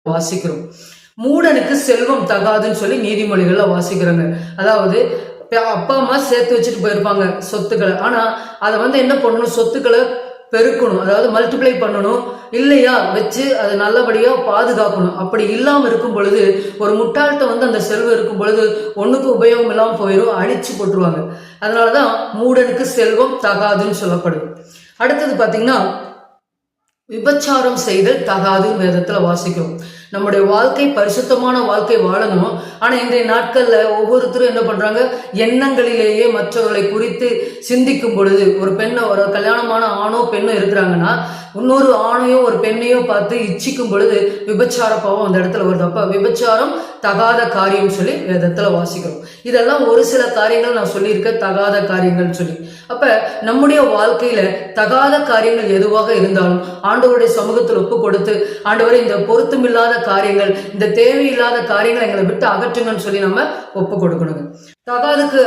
வாசிக்கிறோம். மூடனுக்கு செல்வம் தகாதுன்னு சொல்லி நீதிமொழிகள்ல வாசிக்கிறாங்க. அதாவது அப்பா அம்மா சேர்த்து வச்சுட்டு போயிருப்பாங்க சொத்துக்களை. ஆனா அதை என்ன பண்ணணும், சொத்துக்களை பெருக்கணும், அதாவது மல்டிப்ளை பண்ணணும், இல்லையா வச்சு அதை நல்லபடியா பாதுகாக்கணும். அப்படி இல்லாம இருக்கும் பொழுது ஒரு முட்டாள்கிட்ட அந்த செல்வம் இருக்கும் பொழுது ஒண்ணுக்கு உபயோகம் இல்லாம போயிடும், அழிச்சு போட்டுருவாங்க. அதனாலதான் மூடனுக்கு செல்வம் தகாதுன்னு சொல்லப்படுது. அடுத்தது பாத்தீங்கன்னா விபச்சாரம் செய்தல் தகாது வேதத்துல வாசிக்கிறோம். நம்முடைய வாழ்க்கை பரிசுத்தமான வாழ்க்கை வாழணும். ஆனா இன்றைய நாட்கள்ல ஒவ்வொருத்தரும் என்ன பண்றாங்க, எண்ணங்களிலேயே மற்றவர்களை குறித்து சிந்திக்கும் பொழுது ஒரு பெண்ணை, ஒரு கல்யாணமான ஆணோ பெண்ணோ இருக்கிறாங்கன்னா இன்னொரு ஆணையோ ஒரு பெண்ணையோ பார்த்து இச்சிக்கும் பொழுது விபச்சார பாவம் அந்த இடத்துல வருது. அப்ப விபச்சாரம் தகாத காரியம் சொல்லி வேதத்துல வாசிக்கிறோம். இதெல்லாம் ஒரு சில காரியங்கள் நான் சொல்லியிருக்கேன், தகாத காரியங்கள் சொல்லி. அப்ப நம்முடைய வாழ்க்கையில தகாத காரியங்கள் எதுவாக இருந்தாலும் ஆண்டவருடைய சமூகத்தில் ஒப்பு கொடுத்து, ஆண்டவரை இந்த பொருத்தமில்லாத காரியங்கள், இந்த தேவையில்லாத காரியங்களை எங்களை விட்டு அகற்றுங்கன்னு சொல்லி நம்ம ஒப்பு கொடுக்கணுங்க. தகாதுக்கு